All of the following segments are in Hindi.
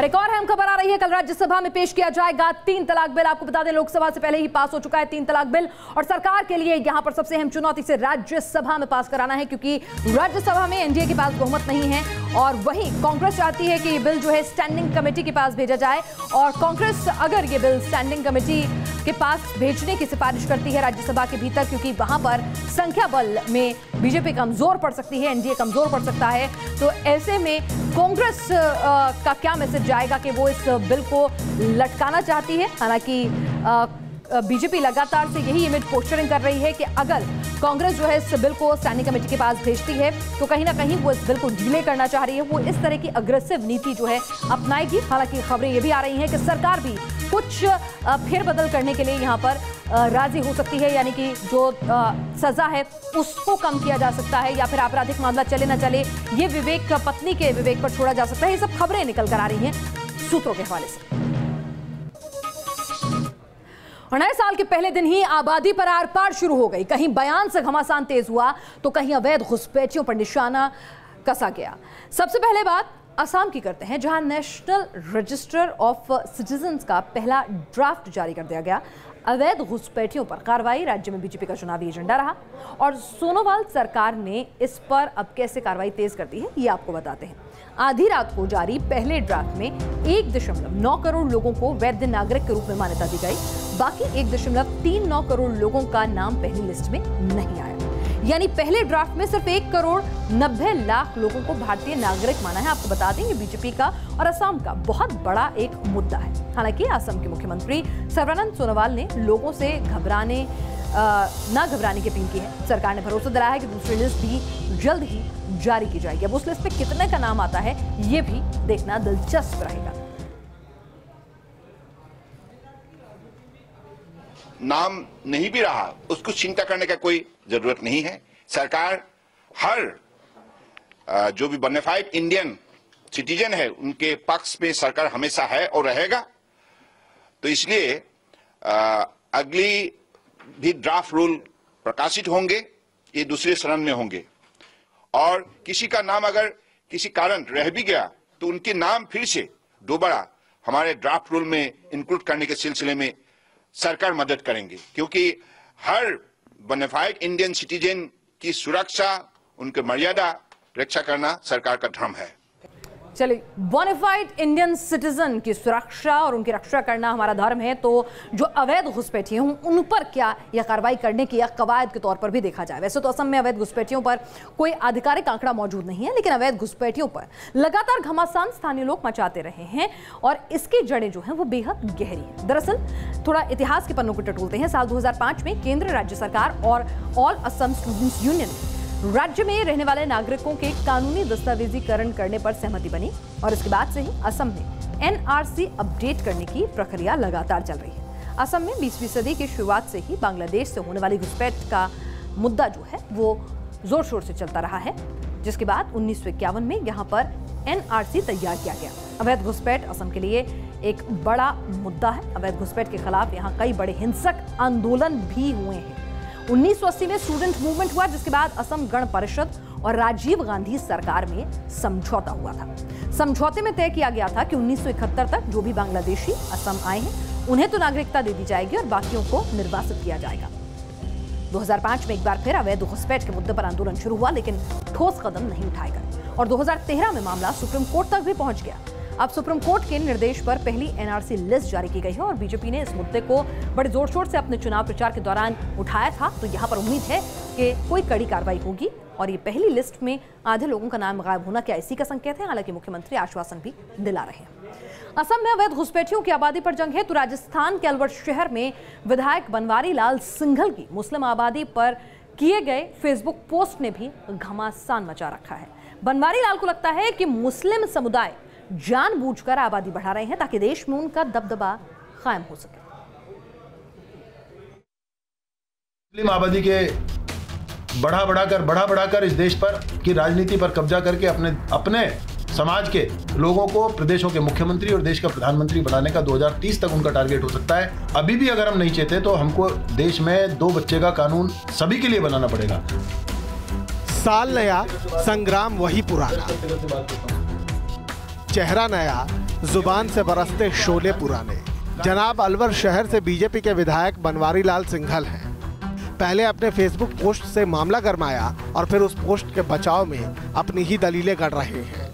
और एक और अहम खबर आ रही है, कल राज्यसभा में पेश किया जाएगा 3 तलाक बिल। आपको बता दें, लोकसभा से पहले ही पास हो चुका है 3 तलाक बिल और सरकार के लिए यहां पर सबसे अहम चुनौती से राज्यसभा में पास कराना है, क्योंकि राज्यसभा में एनडीए के पास बहुमत नहीं है और वहीं कांग्रेस चाहती है कि ये बिल जो है स्टैंडिंग कमेटी के पास भेजा जाए। और कांग्रेस अगर ये बिल स्टैंडिंग कमेटी के पास भेजने की सिफारिश करती है राज्यसभा के भीतर, क्योंकि वहां पर संख्या बल में बीजेपी कमजोर पड़ सकती है, एनडीए कमजोर पड़ सकता है, तो ऐसे में कांग्रेस का क्या मैसेज जाएगा कि वो इस बिल को लटकाना चाहती है। हालांकि बीजेपी लगातार से यही इमेज पोस्टरिंग कर रही है कि अगर कांग्रेस जो है इस बिल को स्टैंडिंग कमेटी के पास भेजती है तो कहीं ना कहीं वो इस बिल को डिले करना चाह रही है, वो इस तरह की अग्रेसिव नीति जो है अपनाएगी। हालांकि खबरें ये भी आ रही हैं कि सरकार भी कुछ फेरबदल करने के लिए यहाँ पर राजी हो सकती है, यानी कि जो सजा है उसको कम किया जा सकता है या फिर आपराधिक मामला चले ना चले ये विवेक पत्नी के विवेक पर छोड़ा जा सकता है। ये सब खबरें निकल कर आ रही हैं सूत्रों के हवाले से। और नए साल के पहले दिन ही आबादी पर आर पार शुरू हो गई। कहीं बयान से घमासान तेज हुआ तो कहीं अवैध घुसपैठियों पर निशाना कसा गया। सबसे पहले बात असम की करते हैं, जहां नेशनल रजिस्टर ऑफ सिटीजन्स का पहला ड्राफ्ट जारी कर दिया गया। अवैध घुसपैठियों पर कार्रवाई राज्य में बीजेपी का चुनावी एजेंडा रहा और सोनोवाल सरकार ने इस पर अब कैसे कार्रवाई तेज कर दी है ये आपको बताते हैं। आधी रात को जारी पहले ड्राफ्ट में 1.9 करोड़ लोगों को वैध नागरिक के रूप में मान्यता दी गई। बाकी 1.39 करोड़ लोगों का नाम पहली लिस्ट में नहीं आया, यानी पहले ड्राफ्ट में सिर्फ 1,90,00,000 लोगों को भारतीय नागरिक माना है। आपको बता दें ये बीजेपी का और असम का बहुत बड़ा एक मुद्दा है। हालांकि असम के मुख्यमंत्री सर्बानंद सोनोवाल ने लोगों से ना घबराने की अपील की है। सरकार ने भरोसा दिलाया है कि दूसरी लिस्ट भी जल्द ही जारी की जाएगी। अब उस लिस्ट में कितने का नाम आता है ये भी देखना दिलचस्प रहेगा। नाम नहीं भी रहा उसको चिंता करने का कोई जरूरत नहीं है। सरकार हर जो भी बोनाफाइड इंडियन सिटीजन है उनके पक्ष में सरकार हमेशा है और रहेगा। तो इसलिए अगली भी ड्राफ्ट रूल प्रकाशित होंगे, ये दूसरे चरण में होंगे और किसी का नाम अगर किसी कारण रह भी गया तो उनके नाम फिर से दोबारा हमारे ड्राफ्ट रूल में इंक्लूड करने के सिलसिले में सरकार मदद करेंगे, क्योंकि हर बोनाफाइड इंडियन सिटीजन की सुरक्षा, उनकी मर्यादा रक्षा करना सरकार का धर्म है। चलिए, बोनाफाइड इंडियन सिटीजन की सुरक्षा और उनकी रक्षा करना हमारा धर्म है, तो जो अवैध घुसपैठिए हैं उन पर क्या यह कार्रवाई करने की या कवायद के तौर पर भी देखा जाए। वैसे तो असम में अवैध घुसपैठियों पर कोई आधिकारिक आंकड़ा मौजूद नहीं है, लेकिन अवैध घुसपैठियों पर लगातार घमासान स्थानीय लोग मचाते रहे हैं और इसकी जड़ें जो हैं वो बेहद गहरी है। दरअसल थोड़ा इतिहास के पन्नों को टटोलते हैं। साल 2005 में केंद्र, राज्य सरकार और ऑल असम स्टूडेंट्स यूनियन राज्य में रहने वाले नागरिकों के कानूनी दस्तावेजीकरण करने पर सहमति बनी और इसके बाद से ही असम में एनआरसी अपडेट करने की प्रक्रिया लगातार चल रही है। असम में 20वीं सदी की शुरुआत से ही बांग्लादेश से होने वाली घुसपैठ का मुद्दा जो है वो जोर शोर से चलता रहा है, जिसके बाद 1951 में यहाँ पर एनआरसी तैयार किया गया। अवैध घुसपैठ असम के लिए एक बड़ा मुद्दा है। अवैध घुसपैठ के खिलाफ यहाँ कई बड़े हिंसक आंदोलन भी हुए हैं। 1980 में स्टूडेंट मूवमेंट हुआ, जिसके बाद असम गण परिषद और राजीव गांधी सरकार में समझौता हुआ था। समझौते में तय किया गया था कि 1971 तक जो भी बांग्लादेशी असम आए हैं उन्हें तो नागरिकता दे दी जाएगी और बाकियों को निर्वासित किया जाएगा। 2005 में एक बार फिर अवैध घुसपैठ के मुद्दे पर आंदोलन शुरू हुआ, लेकिन ठोस कदम नहीं उठाए गए और 2013 में मामला सुप्रीम कोर्ट तक भी पहुंच गया। अब सुप्रीम कोर्ट के निर्देश पर पहली एनआरसी लिस्ट जारी की गई है और बीजेपी ने इस मुद्दे को बड़े जोर शोर से अपने चुनाव प्रचार के दौरान उठाया था। तो यहाँ पर उम्मीद है कि कोई कड़ी कार्रवाई होगी और ये पहली लिस्ट में आधे लोगों का नाम गायब होना क्या इसी का संकेत है। हालांकि मुख्यमंत्री आश्वासन भी दिला रहे हैं। असम में अवैध घुसपैठियों की आबादी पर जंग है तो राजस्थान के अलवर शहर में विधायक बनवारी लाल सिंघल की मुस्लिम आबादी पर किए गए फेसबुक पोस्ट ने भी घमासान मचा रखा है। बनवारी लाल को लगता है कि मुस्लिम समुदाय जानबूझकर आबादी बढ़ा रहे हैं ताकि देश में उनका दबदबा कायम हो सके। मुस्लिम आबादी के बढ़ा बढ़ाकर इस देश पर की राजनीति पर कब्जा करके अपने समाज के लोगों को प्रदेशों के मुख्यमंत्री और देश का प्रधानमंत्री बनाने का 2030 तक उनका टारगेट हो सकता है। अभी भी अगर हम नहीं चाहते तो हमको देश में 2 बच्चे का कानून सभी के लिए बनाना पड़ेगा। साल नया, संग्राम वही पुराना, चेहरा नया, जुबान से बरसते शोले पुराने। जनाब अलवर शहर से बीजेपी के विधायक बनवारी लाल सिंघल हैं। पहले अपने फेसबुक पोस्ट से मामला गरमाया और फिर उस पोस्ट के बचाव में अपनी ही दलीलें गढ़ रहे हैं।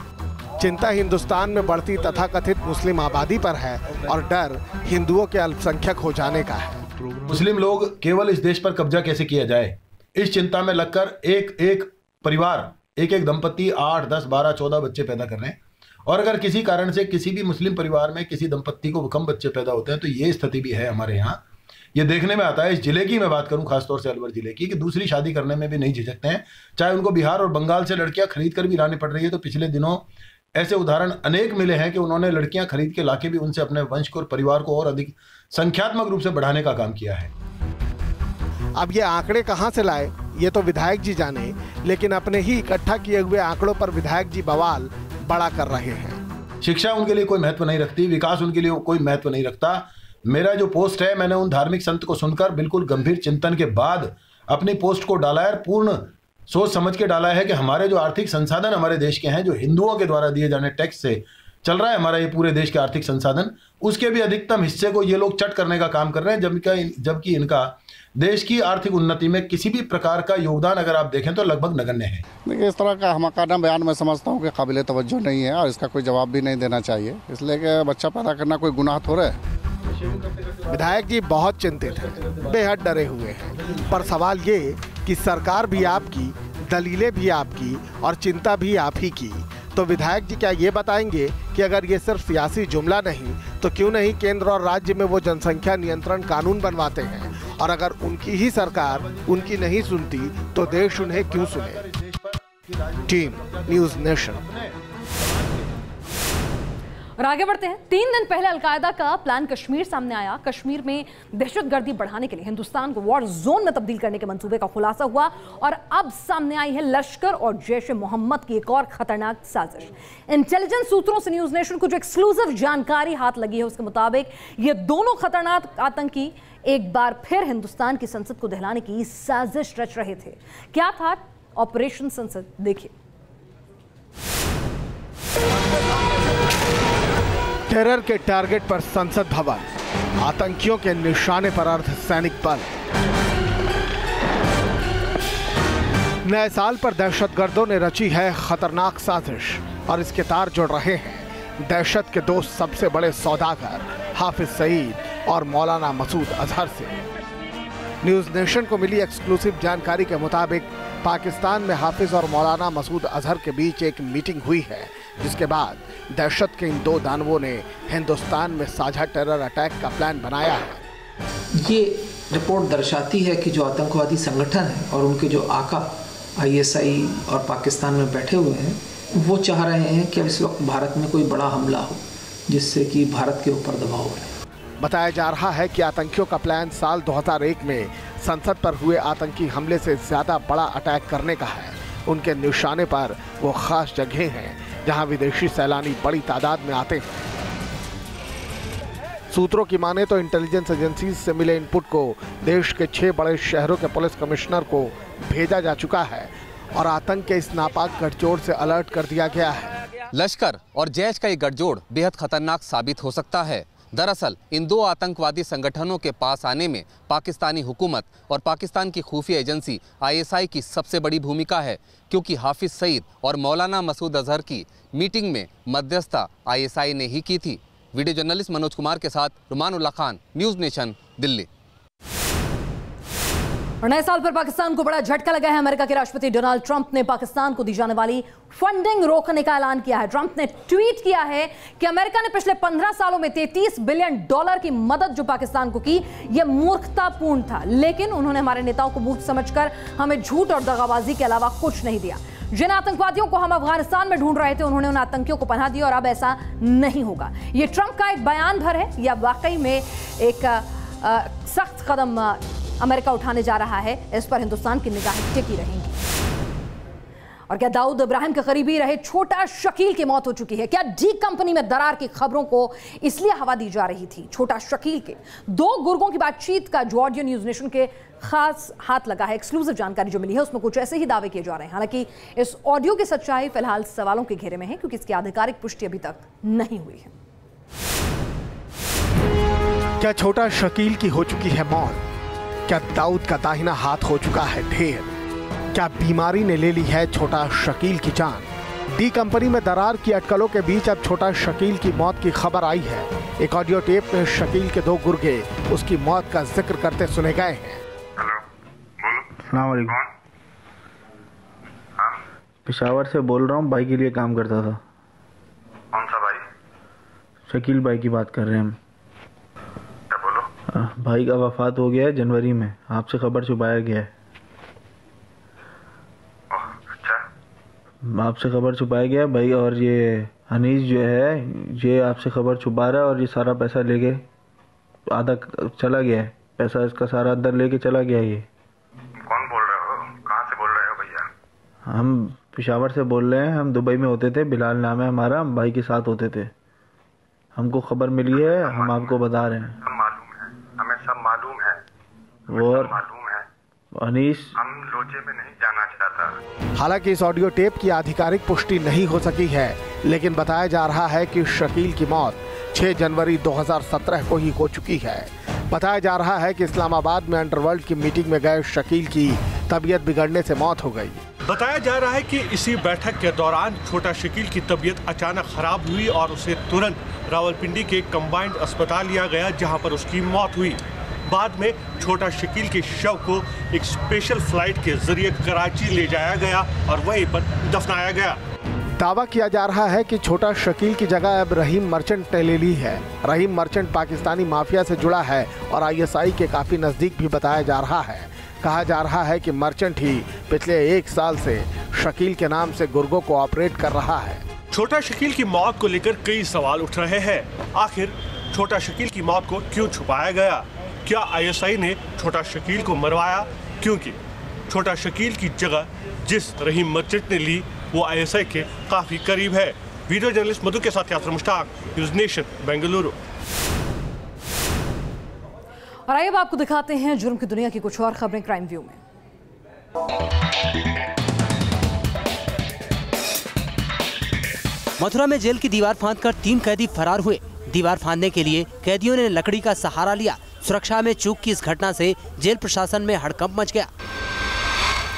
चिंता हिंदुस्तान में बढ़ती तथाकथित मुस्लिम आबादी पर है और डर हिंदुओं के अल्पसंख्यक हो जाने का है। मुस्लिम लोग केवल इस देश पर कब्जा कैसे किया जाए, इस चिंता में लगकर एक एक परिवार, एक एक दंपति 8, 10, 12, 14 बच्चे पैदा कर रहे हैं। और अगर किसी कारण से किसी भी मुस्लिम परिवार में किसी दंपत्ति को कम बच्चे पैदा होते हैं तो ये स्थिति भी है हमारे यहाँ। ये देखने में आता है। इस जिले की मैं बात करूं, खासतौर से अलवर जिले की, कि दूसरी शादी करने में भी नहीं झिझकते हैं। चाहे उनको बिहार और बंगाल से लड़कियां खरीद कर भी लानी पड़ रही है, तो पिछले दिनों ऐसे उदाहरण अनेक मिले हैं कि उन्होंने लड़कियां खरीद के लाके भी उनसे अपने वंश को और परिवार को और अधिक संख्यात्मक रूप से बढ़ाने का काम किया है। अब ये आंकड़े कहां से लाए ये तो विधायक जी जाने, लेकिन अपने ही इकट्ठा किए हुए आंकड़ों पर विधायक जी बवाल बड़ा कर रहे हैं। शिक्षा उनके लिए कोई महत्व नहीं रखती, विकास उनके लिए कोई महत्व नहीं रखता। मेरा जो पोस्ट है, मैंने उन धार्मिक संत को सुनकर बिल्कुल गंभीर चिंतन के बाद अपनी पोस्ट को डाला है। पूर्ण सोच समझ के डाला है कि हमारे जो आर्थिक संसाधन हमारे देश के हैं, जो हिंदुओं के द्वारा दिए जाने टैक्स से चल रहा है हमारा ये पूरे देश के आर्थिक संसाधन, उसके भी अधिकतम हिस्से को ये लोग चट करने का काम कर रहे हैं, जबकि इनका देश की आर्थिक उन्नति में किसी भी प्रकार का योगदान अगर आप देखें तो लगभग नगण्य है। देखिए, इस तरह का हमाकाना बयान मैं समझता हूँ कि काबिल तवज्जो नहीं है और इसका कोई जवाब भी नहीं देना चाहिए, इसलिए कि बच्चा पैदा करना कोई गुनाह थोड़ा है। विधायक जी बहुत चिंतित हैं, बेहद डरे हुए हैं। पर सवाल ये कि सरकार भी आपकी, दलीलें भी आपकी और चिंता भी आप ही की। तो विधायक जी क्या ये बताएंगे कि अगर ये सिर्फ सियासी जुमला नहीं तो क्यों नहीं केंद्र और राज्य में वो जनसंख्या नियंत्रण कानून बनवाते हैं, और अगर उनकी ही सरकार उनकी नहीं सुनती तो देश उन्हें क्यों सुने। Team news nation. और आगे बढ़ते हैं। 3 दिन पहले अलकायदा का प्लान कश्मीर सामने आया। कश्मीर में दहशतगर्दी बढ़ाने के लिए हिंदुस्तान को वॉर जोन में तब्दील करने के मंसूबे का खुलासा हुआ और अब सामने आई है लश्कर और जैश ए मोहम्मद की एक और खतरनाक साजिश। इंटेलिजेंस सूत्रों से न्यूज़ नेशन को जो एक्सक्लूसिव जानकारी हाथ लगी है उसके मुताबिक ये दोनों खतरनाक आतंकी एक बार फिर हिंदुस्तान की संसद को दहलाने की साजिश रच रहे थे। क्या था ऑपरेशन संसद, देखिए। टेरर के टारगेट पर संसद भवन, आतंकियों के निशाने पर अर्धसैनिक बल। नए साल पर दहशतगर्दों ने रची है खतरनाक साजिश और इसके तार जुड़ रहे हैं दहशत के 2 सबसे बड़े सौदागर हाफिज सईद और मौलाना मसूद अजहर से। न्यूज़ नेशन को मिली एक्सक्लूसिव जानकारी के मुताबिक पाकिस्तान में हाफिज और मौलाना मसूद अजहर के बीच एक मीटिंग हुई है, जिसके बाद दहशत के इन 2 दानवों ने हिंदुस्तान में साझा टेरर अटैक का प्लान बनाया है। ये रिपोर्ट दर्शाती है कि जो आतंकवादी संगठन है और उनके जो आका ISI और पाकिस्तान में बैठे हुए हैं, वो चाह रहे हैं कि अब इस वक्त भारत में कोई बड़ा हमला हो जिससे कि भारत के ऊपर दबाव बने। बताया जा रहा है कि आतंकियों का प्लान साल 2001 में संसद पर हुए आतंकी हमले से ज्यादा बड़ा अटैक करने का है। उनके निशाने पर वो खास जगहें हैं जहां विदेशी सैलानी बड़ी तादाद में आते हैं। सूत्रों की माने तो इंटेलिजेंस एजेंसी से मिले इनपुट को देश के 6 बड़े शहरों के पुलिस कमिश्नर को भेजा जा चुका है और आतंक के इस नापाक गठजोड़ से अलर्ट कर दिया गया है। लश्कर और जैश का ये गठजोड़ बेहद खतरनाक साबित हो सकता है। दरअसल इन 2 आतंकवादी संगठनों के पास आने में पाकिस्तानी हुकूमत और पाकिस्तान की खुफिया एजेंसी ISI की सबसे बड़ी भूमिका है, क्योंकि हाफिज सईद और मौलाना मसूद अजहर की मीटिंग में मध्यस्थता ISI ने ही की थी। वीडियो जर्नलिस्ट मनोज कुमार के साथ रुमानुल्लाह खान, न्यूज़ नेशन, दिल्ली। और नए साल पर पाकिस्तान को बड़ा झटका लगा है। अमेरिका के राष्ट्रपति डोनाल्ड ट्रंप ने पाकिस्तान को दी जाने वाली फंडिंग रोकने का ऐलान किया है। ट्रंप ने ट्वीट किया है कि अमेरिका ने पिछले 15 सालों में $33 बिलियन की मदद जो पाकिस्तान को की, यह मूर्खतापूर्ण था, लेकिन उन्होंने हमारे नेताओं को मूर्ख समझकर हमें झूठ और दगाबाजी के अलावा कुछ नहीं दिया। जिन आतंकवादियों को हम अफगानिस्तान में ढूंढ रहे थे, उन्होंने उन आतंकियों को पनाह दी और अब ऐसा नहीं होगा। यह ट्रंप का एक बयान भर है या वाकई में एक सख्त कदम अमेरिका उठाने जा रहा है? इस पर हिंदुस्तान की निगाहें टिकी रहेंगी। और क्या दाऊद इब्राहिम के करीबी रहे छोटा शकील की मौत हो चुकी है? क्या डी कंपनी में दरार की खबरों को इसलिए हवा दी जा रही थी? छोटा शकील के 2 गुर्गों की बातचीत का जो ऑडियो न्यूज़ नेशन के खास हाथ लगा है, एक्सक्लूसिव जानकारी जो मिली है उसमें कुछ ऐसे ही दावे किए जा रहे हैं। हालांकि इस ऑडियो की सच्चाई फिलहाल सवालों के घेरे में है, क्योंकि इसकी आधिकारिक पुष्टि अभी तक नहीं हुई है। क्या छोटा शकील की हो चुकी है मौत? क्या दाऊद का दाहिना हाथ हो चुका है ढेर? क्या बीमारी ने ले ली है छोटा शकील की जान? डी कंपनी में दरार की अटकलों के बीच अब छोटा शकील की मौत की खबर आई है। एक ऑडियो टेप में शकील के 2 गुर्गे उसकी मौत का जिक्र करते सुने गए हैं। हेलो, बोलो। अस्सलाम वालेकुम। हाँ? पेशावर से बोल रहा हूँ, भाई के लिए काम करता था। कौन सा भाई? शकील भाई की बात कर रहे हैं हम। क्या बोलो? भाई का वफात हो गया है जनवरी में, आपसे खबर छुपाया गया है। आपसे खबर छुपाया गया है भाई, और ये अनीस जो है ये आपसे खबर छुपा रहा है और ये सारा पैसा लेके आधा चला गया है। पैसा इसका सारा अंदर लेके चला गया है। ये कौन बोल रहे हो? कहाँ से बोल रहे हो भैया? हम पेशावर से बोल रहे हैं। हम दुबई में होते थे, बिलाल नाम है हमारा, हम भाई के साथ होते थे। हमको खबर मिली है, हम आपको बता रहे हैं। सब मालूम है, हमें सब मालूम है। और मालूम है अनीस हम लोचे में नहीं जाना चाहता। हालांकि इस ऑडियो टेप की आधिकारिक पुष्टि नहीं हो सकी है, लेकिन बताया जा रहा है कि शकील की मौत 6 जनवरी 2017 को ही हो चुकी है। बताया जा रहा है कि इस्लामाबाद में अंडरवर्ल्ड की मीटिंग में गए शकील की तबीयत बिगड़ने से मौत हो गई। बताया जा रहा है कि इसी बैठक के दौरान छोटा शकील की तबीयत अचानक खराब हुई और उसे तुरंत रावलपिंडी के कंबाइंड अस्पताल लिया गया, जहां पर उसकी मौत हुई। बाद में छोटा शकील के शव को एक स्पेशल फ्लाइट के जरिए कराची ले जाया गया और वहीं पर दफनाया गया। दावा किया जा रहा है कि छोटा शकील की जगह अब रहीम मर्चेंट ने ले ली है। रहीम मर्चेंट पाकिस्तानी माफिया से जुड़ा है और ISI के काफी नजदीक भी बताया जा रहा है। कहा जा रहा है कि मर्चेंट ही पिछले 1 साल से शकील के नाम से गुर्गों को ऑपरेट कर रहा है। छोटा शकील की मौत को लेकर कई सवाल उठ रहे हैं। आखिर छोटा शकील की मौत को क्यों छुपाया गया? क्या ISI ने छोटा शकील को मरवाया? क्योंकि छोटा शकील की जगह जिस रहीम मर्चेंट ने ली वो ISI के काफी करीब है। वीडियो जर्नलिस्ट मधु के साथ यासर मुश्ताक, न्यूज़ नेशन, बेंगलुरु। और आइए अब आपको दिखाते हैं जुर्म की दुनिया की कुछ और खबरें क्राइम व्यू में। मथुरा में जेल की दीवार फांदकर 3 कैदी फरार हुए। दीवार फांदने के लिए कैदियों ने लकड़ी का सहारा लिया। सुरक्षा में चूक की इस घटना से जेल प्रशासन में हड़कंप मच गया।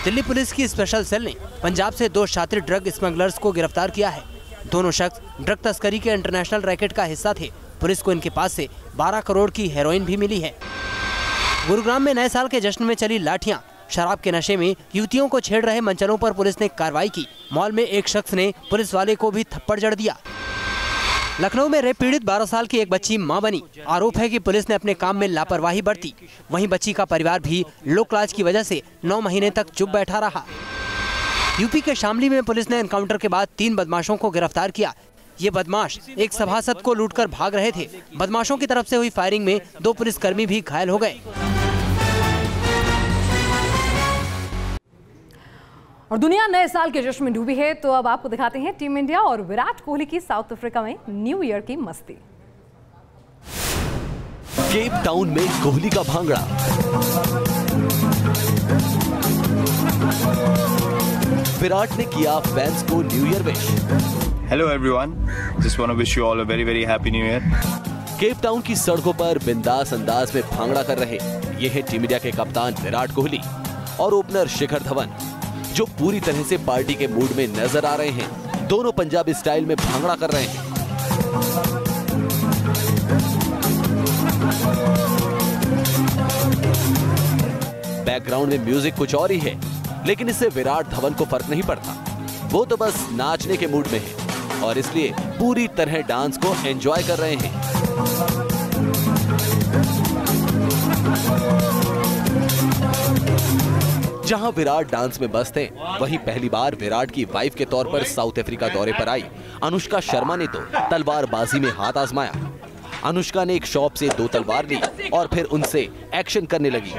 दिल्ली पुलिस की स्पेशल सेल ने पंजाब से 2 शातिर ड्रग स्मगलर्स को गिरफ्तार किया है। दोनों शख्स ड्रग तस्करी के इंटरनेशनल रैकेट का हिस्सा थे। पुलिस को इनके पास से 12 करोड़ की हेरोइन भी मिली है। गुरुग्राम में नए साल के जश्न में चली लाठियां। शराब के नशे में युवतियों को छेड़ रहे मंचलों पर पुलिस ने कार्रवाई की। मॉल में एक शख्स ने पुलिस वाले को भी थप्पड़ जड़ दिया। लखनऊ में रेप पीड़ित 12 साल की एक बच्ची मां बनी। आरोप है कि पुलिस ने अपने काम में लापरवाही बरती। वहीं बच्ची का परिवार भी लोक लाज की वजह से 9 महीने तक चुप बैठा रहा। यूपी के शामली में पुलिस ने एनकाउंटर के बाद 3 बदमाशों को गिरफ्तार किया। ये बदमाश एक सभासद को लूटकर भाग रहे थे। बदमाशों की तरफ से हुई फायरिंग में 2 पुलिसकर्मी भी घायल हो गए। और दुनिया नए साल के जश्न में डूबी है, तो अब आपको दिखाते हैं टीम इंडिया और विराट कोहली की साउथ अफ्रीका में न्यू ईयर की मस्ती। केप टाउन में कोहली का भांगड़ा, विराट ने किया फैंस को new year wish. Hello everyone, just want to wish you all a very very happy new year. Cape Town की सड़कों पर बिंदास अंदाज में भांगड़ा कर रहे ये है टीम इंडिया के कप्तान विराट कोहली और ओपनर शिखर धवन, जो पूरी तरह से पार्टी के मूड में नजर आ रहे हैं। दोनों पंजाबी स्टाइल में भांगड़ा कर रहे हैं। बैकग्राउंड में म्यूजिक कुछ और ही है, लेकिन इससे विराट धवन को फर्क नहीं पड़ता। वो तो बस नाचने के मूड में है और इसलिए पूरी तरह डांस को एंजॉय कर रहे हैं। जहां विराट डांस में मस्त थे, वहीं पहली बार विराट की वाइफ के तौर पर साउथ अफ्रीका दौरे पर आई अनुष्का शर्मा ने तो तलवारबाजी में हाथ आजमाया। अनुष्का ने एक शॉप से 2 तलवार ली और फिर उनसे एक्शन करने लगी।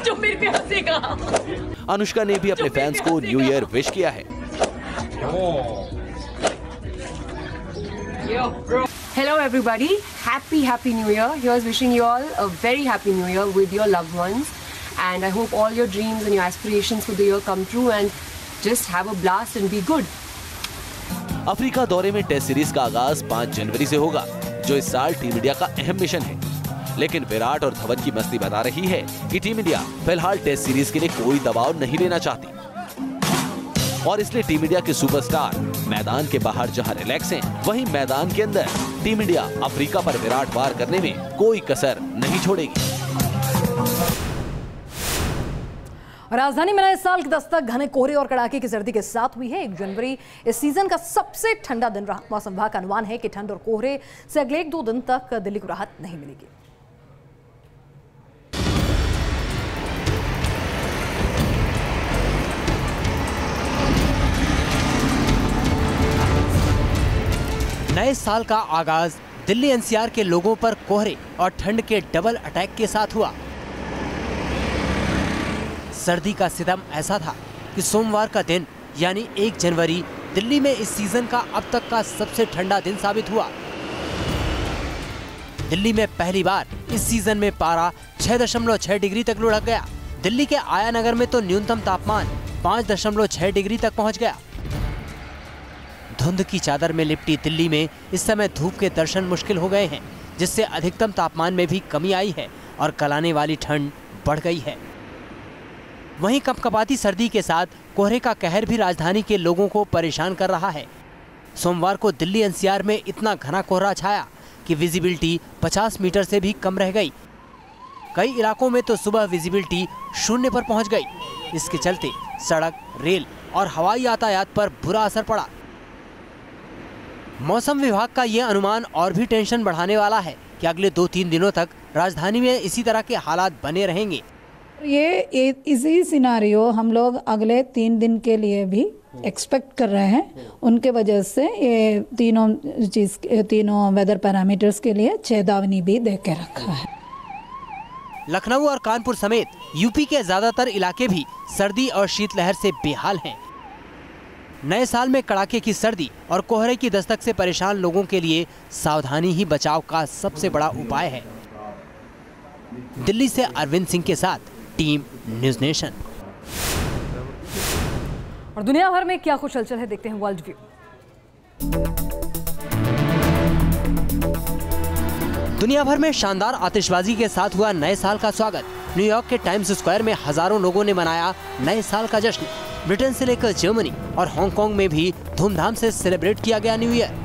जो मेरे पे हंसेगा। अनुष्का ने भी अपने फैंस को न्यू ईयर विश किया है। Hello everybody, happy new year. Here's wishing you all a very happy new year with your loved ones, and I hope all your dreams and your aspirations for the year come true and just have a blast and be good. Africa दौरे में टेस्ट सीरीज का आगाज 5 जनवरी से होगा, जो इस साल टीम इंडिया का अहम मिशन है। लेकिन विराट और धवन की मस्ती बता रही है कि टीम इंडिया फिलहाल टेस्ट सीरीज के लिए कोई दबाव नहीं लेना चाहती और इसलिए टीम इंडिया के सुपरस्टार मैदान के बाहर जहां रिलैक्स हैं, वहीं मैदान के अंदर टीम इंडिया अफ्रीका पर विराट वार करने में कोई कसर नहीं छोड़ेगी। राजधानी में नए साल की दस्तक घने कोहरे और कड़ाके की सर्दी के साथ हुई है। 1 जनवरी इस सीजन का सबसे ठंडा दिन रहा। मौसम विभाग का अनुमान है कि ठंड और कोहरे से अगले 1-2 दिन तक दिल्ली को राहत नहीं मिलेगी। नए साल का आगाज दिल्ली एनसीआर के लोगों पर कोहरे और ठंड के डबल अटैक के साथ हुआ। सर्दी का सितम ऐसा था कि सोमवार का दिन यानी 1 जनवरी दिल्ली में इस सीजन का अब तक का सबसे ठंडा दिन साबित हुआ। दिल्ली में पहली बार इस सीजन में पारा 6.6 डिग्री तक लुढ़क गया। दिल्ली के आया नगर में तो न्यूनतम तापमान 5.6 डिग्री तक पहुंच गया। धुंध की चादर में लिपटी दिल्ली में इस समय धूप के दर्शन मुश्किल हो गए हैं, जिससे अधिकतम तापमान में भी कमी आई है और गलाने वाली ठंड बढ़ गई है। वहीं कपकपाती सर्दी के साथ कोहरे का कहर भी राजधानी के लोगों को परेशान कर रहा है। सोमवार को दिल्ली एनसीआर में इतना घना कोहरा छाया कि विजिबिलिटी 50 मीटर से भी कम रह गई। कई इलाकों में तो सुबह विजिबिलिटी 0 पर पहुंच गई। इसके चलते सड़क, रेल और हवाई यातायात पर बुरा असर पड़ा। मौसम विभाग का ये अनुमान और भी टेंशन बढ़ाने वाला है कि अगले 2-3 दिनों तक राजधानी में इसी तरह के हालात बने रहेंगे। ये इसी सिनारियो हम लोग अगले 3 दिन के लिए भी एक्सपेक्ट कर रहे हैं। उनके वजह से ये तीनों वेदर पैरामीटर्स के लिए चेतावनी भी दे के रखा है। लखनऊ और कानपुर समेत यूपी के ज्यादातर इलाके भी सर्दी और शीतलहर से बेहाल हैं। नए साल में कड़ाके की सर्दी और कोहरे की दस्तक से परेशान लोगों के लिए सावधानी ही बचाव का सबसे बड़ा उपाय है। दिल्ली से अरविंद सिंह के साथ टीम न्यूज़ नेशन। और दुनिया भर में क्या कुछ हलचल है, देखते हैं वर्ल्ड व्यू। दुनिया भर में शानदार आतिशबाजी के साथ हुआ नए साल का स्वागत। न्यूयॉर्क के टाइम्स स्क्वायर में हजारों लोगों ने मनाया नए साल का जश्न। ब्रिटेन से लेकर जर्मनी और हांगकांग में भी धूमधाम से सेलिब्रेट किया गया न्यू ईयर।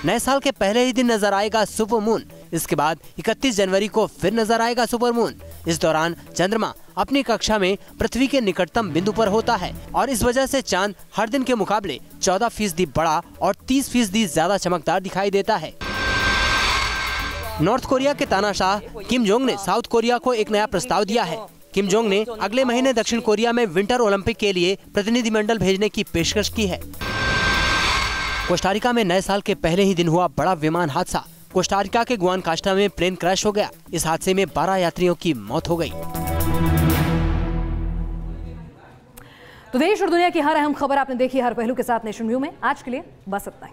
नए साल के पहले ही दिन नजर आएगा सुपर मून। इसके बाद 31 जनवरी को फिर नजर आएगा सुपर मून। इस दौरान चंद्रमा अपनी कक्षा में पृथ्वी के निकटतम बिंदु पर होता है और इस वजह से चांद हर दिन के मुकाबले 14% बड़ा और 30% ज्यादा चमकदार दिखाई देता है। नॉर्थ कोरिया के तानाशाह किम जोंग ने साउथ कोरिया को एक नया प्रस्ताव दिया है। किम जोंग ने अगले महीने दक्षिण कोरिया में विंटर ओलंपिक के लिए प्रतिनिधिमंडल भेजने की पेशकश की है। कोस्टारिका में नए साल के पहले ही दिन हुआ बड़ा विमान हादसा। कोस्टारिका के गुआनकास्टा में प्लेन क्रैश हो गया। इस हादसे में 12 यात्रियों की मौत हो गई। तो देश और दुनिया की हर अहम खबर आपने देखी हर पहलू के साथ नेशन व्यू में। आज के लिए बस इतना ही।